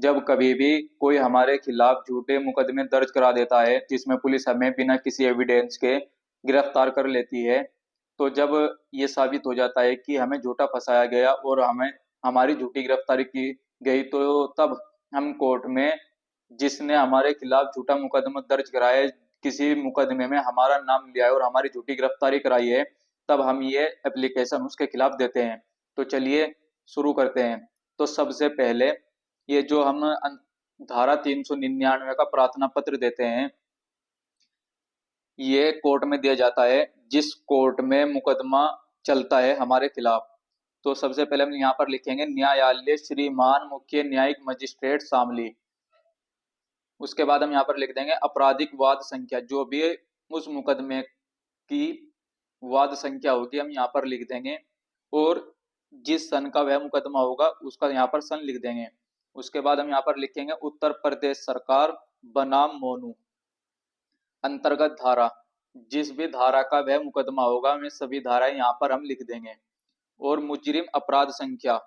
जब कभी भी कोई हमारे खिलाफ झूठे मुकदमे दर्ज करा देता है जिसमें पुलिस हमें बिना किसी एविडेंस के गिरफ्तार कर लेती है, तो जब ये साबित हो जाता है कि हमें झूठा फंसाया गया और हमें हमारी झूठी गिरफ्तारी की गई, तो तब हम कोर्ट में जिसने हमारे खिलाफ झूठा मुकदमा दर्ज कराया है, किसी मुकदमे में हमारा नाम लिया है और हमारी झूठी गिरफ्तारी कराई है, तब हम ये एप्लीकेशन उसके खिलाफ देते हैं। तो चलिए शुरू करते हैं। तो सबसे पहले ये जो हम धारा 399 का प्रार्थना पत्र देते हैं, ये कोर्ट में दिया जाता है जिस कोर्ट में मुकदमा चलता है हमारे खिलाफ। तो सबसे पहले हम यहाँ पर लिखेंगे न्यायालय श्रीमान मुख्य न्यायिक मजिस्ट्रेट शामली। उसके बाद हम यहाँ पर लिख देंगे आपराधिक वाद संख्या, जो भी उस मुकदमे की वाद संख्या होगी हम यहाँ पर लिख देंगे, और जिस सन का वह मुकदमा होगा उसका यहाँ पर सन लिख देंगे। उसके बाद हम यहाँ पर लिखेंगे उत्तर प्रदेश सरकार बनाम मोनू अंतर्गत धारा। जिस भी धारा का वह मुकदमा होगा हमें सभी धाराएं यहाँ पर हम लिख देंगे। और मुजरिम अपराध संख्या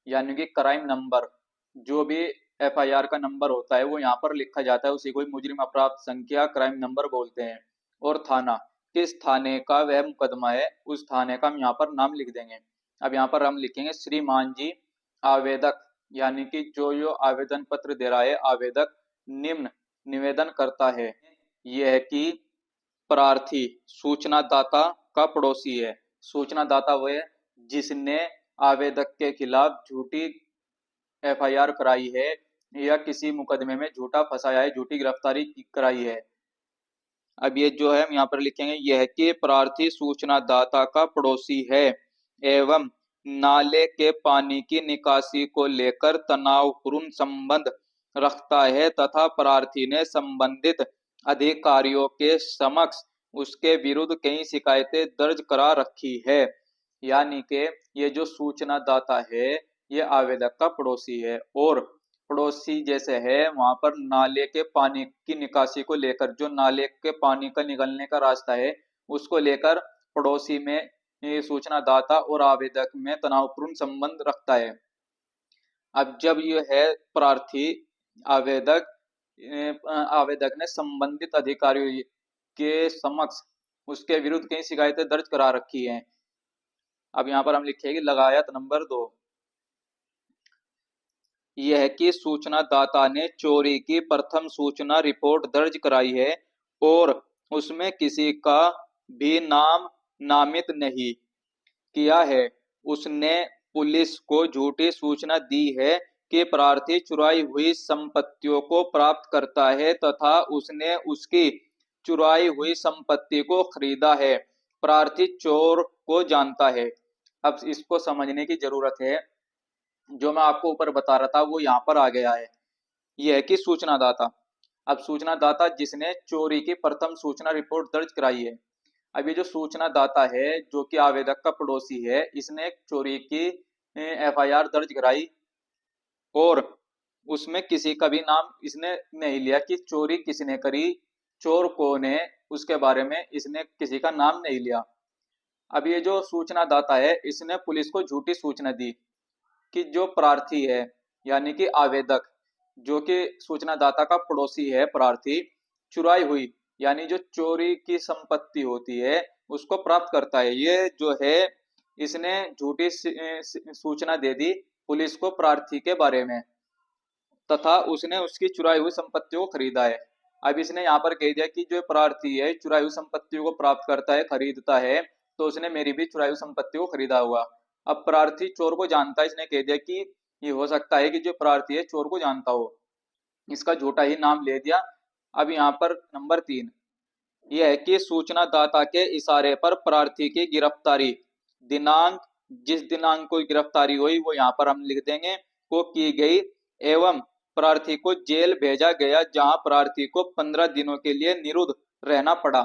यानी कि क्राइम नंबर, जो भी एफआईआर का नंबर होता है वो यहाँ पर लिखा जाता है, उसी को मुजरिम अपराध संख्या क्राइम नंबर बोलते हैं। और थाना, किस थाने का वह मुकदमा है उस थाने का हम यहाँ पर नाम लिख देंगे। अब यहाँ पर हम लिखेंगे श्रीमान जी आवेदक, यानी कि जो आवेदन पत्र दे रहा है आवेदक निम्न निवेदन करता है, यह है कि प्रार्थी सूचनादाता का पड़ोसी है। सूचनादाता वह है जिसने आवेदक के खिलाफ झूठी एफआईआर कराई है या किसी मुकदमे में झूठा फंसाया है, झूठी गिरफ्तारी कराई है। अब ये जो है हम यहाँ पर लिखेंगे यह कि प्रार्थी सूचनादाता का पड़ोसी है एवं नाले के पानी की निकासी को लेकर तनावपूर्ण संबंध रखता है तथा प्रार्थी ने संबंधित अधिकारियों के समक्ष उसके विरुद्ध कई शिकायतें दर्ज करा रखी है। यानी कि ये जो सूचनादाता है ये आवेदक का पड़ोसी है, और पड़ोसी जैसे है वहां पर नाले के पानी की निकासी को लेकर, जो नाले के पानी का निकलने का रास्ता है उसको लेकर पड़ोसी में ये सूचनादाता और आवेदक में तनावपूर्ण संबंध रखता है। अब जब ये है प्रार्थी आवेदक आवेदक ने संबंधित अधिकारियों के समक्ष उसके विरुद्ध कई शिकायतें दर्ज करा रखी हैं। अब यहाँ पर हम लिखेंगे लगायत नंबर 2, यह कि सूचनादाता ने चोरी की प्रथम सूचना रिपोर्ट दर्ज कराई है और उसमें किसी का भी नाम नामित नहीं किया है। उसने पुलिस को झूठी सूचना दी है कि प्रार्थी चुराई हुई संपत्तियों को प्राप्त करता है तथा उसने उसकी चुराई हुई संपत्ति को खरीदा है। प्रार्थी चोर को जानता है। अब इसको समझने की जरूरत है, जो मैं आपको ऊपर बता रहा था वो यहाँ पर आ गया है। यह है कि सूचनादाता, अब सूचनादाता जिसने चोरी की प्रथम सूचना रिपोर्ट दर्ज कराई है। अब ये जो सूचनादाता है जो कि आवेदक का पड़ोसी है, इसने चोरी की एफआईआर दर्ज कराई और उसमें किसी का भी नाम इसने नहीं लिया कि चोरी किसने करी, चोर कौन है, उसके बारे में इसने किसी का नाम नहीं लिया। अब ये जो सूचनादाता है इसने पुलिस को झूठी सूचना दी कि जो प्रार्थी है यानी कि आवेदक, जो कि सूचनादाता का पड़ोसी है प्रार्थी, चुराई हुई यानी जो चोरी की संपत्ति होती है उसको प्राप्त करता है। ये जो है इसने झूठी सूचना दे दी पुलिस को प्रार्थी के बारे में तथा उसने उसकी चुराई हुई संपत्तियों को खरीदा है। अब इसने यहाँ पर कह दिया कि जो प्रार्थी है चुराई हुई संपत्तियों को प्राप्त करता है, खरीदता है, तो उसने मेरी भी चुराई हुई संपत्ति को खरीदा होगा। अब प्रार्थी चोर को जानता है, इसने कह दिया कि ये हो सकता है कि जो प्रार्थी है चोर को जानता हो, इसका झूठा ही नाम ले दिया। अब यहाँ पर नंबर 3 यह है कि सूचनादाता के इशारे पर प्रार्थी की गिरफ्तारी दिनांक, जिस दिनांक को गिरफ्तारी हुई वो यहाँ पर हम लिख देंगे, को की गई एवं प्रार्थी को जेल भेजा गया जहां प्रार्थी को 15 दिनों के लिए निरुद्ध रहना पड़ा।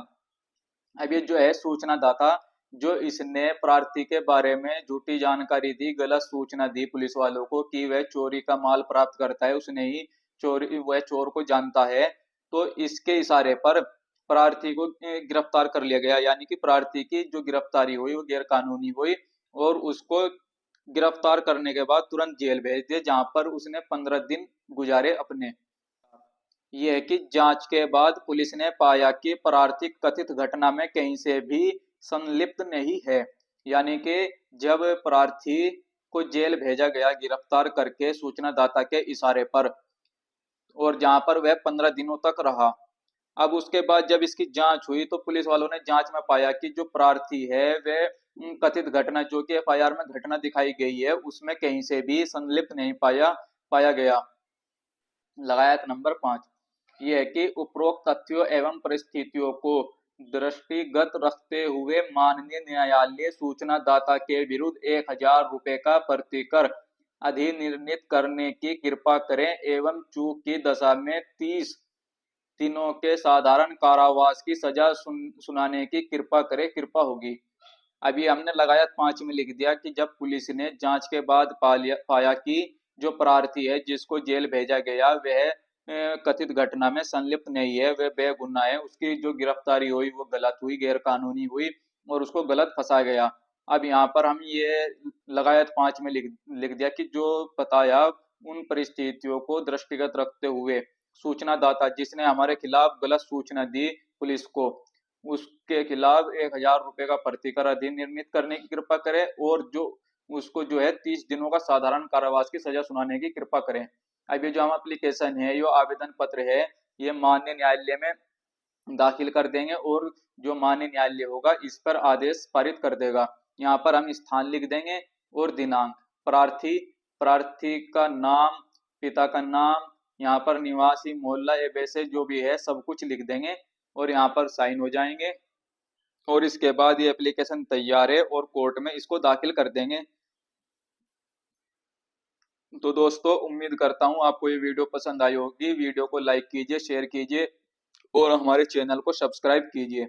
अब ये जो है सूचनादाता, जो इसने प्रार्थी के बारे में झूठी जानकारी दी, गलत सूचना दी पुलिस वालों को कि वह चोरी का माल प्राप्त करता है, उसने ही चोरी, वह चोर को जानता है, तो इसके इशारे पर प्रार्थी को गिरफ्तार कर लिया गया। यानी कि प्रार्थी की जो गिरफ्तारी हुई वो गैर कानूनी हुई और उसको गिरफ्तार करने के बाद तुरंत जेल भेज दिया, जहां पर उसने 15 दिन गुजारे अपने। यह है कि जांच के बाद पुलिस ने पाया कि प्रार्थी कथित घटना में कहीं से भी संलिप्त नहीं है। यानी कि जब प्रार्थी को जेल भेजा गया गिरफ्तार करके सूचनादाता के इशारे पर, और जहां पर वह 15 दिनों तक रहा। अब उसके बाद जब इसकी जांच हुई तो पुलिस वालों ने जांच में पाया कि जो प्रार्थी है वह कथित घटना जो कि एफआईआर में घटना दिखाई गई है उसमें कहीं से भी संलिप्त नहीं पाया पाया गया। लगायत नंबर 5 ये है कि उपरोक्त तथ्यों एवं परिस्थितियों को दृष्टिगत रखते हुए माननीय न्यायालय सूचनादाता के विरुद्ध 1000 रुपए का प्रतिकर अधिनिर्णित करने की कृपा करें एवं चूक की दशा में 30 दिनों के साधारण कारावास की सजा सुनाने की कृपा करे, कृपा होगी। अभी हमने लगाया 5 में लिख दिया कि जब पुलिस ने जांच के बाद पाया कि जो प्रार्थी है जिसको जेल भेजा गया वह कथित घटना में संलिप्त नहीं है, वह बेगुनाह है, उसकी जो गिरफ्तारी हुई वो गलत हुई, गैर कानूनी हुई और उसको गलत फंसा गया। अब यहाँ पर हम ये लगायत 5 में लिख दिया कि जो बताया उन परिस्थितियों को दृष्टिगत रखते हुए सूचनादाता जिसने हमारे खिलाफ गलत सूचना दी पुलिस को, उसके खिलाफ 1000 रुपए का प्रतिकर अधिनिर्णित करने की कृपा करे और जो उसको जो है 30 दिनों का साधारण कारावास की सजा सुनाने की कृपा करें। अब ये जो हम एप्लीकेशन है, ये आवेदन पत्र है, ये माननीय न्यायालय में दाखिल कर देंगे और जो माननीय न्यायालय होगा इस पर आदेश पारित कर देगा। यहाँ पर हम स्थान लिख देंगे और दिनांक, प्रार्थी प्रार्थी का नाम, पिता का नाम, यहाँ पर निवासी मोहल्ला ये वैसे जो भी है सब कुछ लिख देंगे और यहाँ पर साइन हो जाएंगे और इसके बाद ये एप्लीकेशन तैयार है और कोर्ट में इसको दाखिल कर देंगे। तो दोस्तों उम्मीद करता हूँ आपको ये वीडियो पसंद आई होगी। वीडियो को लाइक कीजिए, शेयर कीजिए और हमारे चैनल को सब्सक्राइब कीजिए।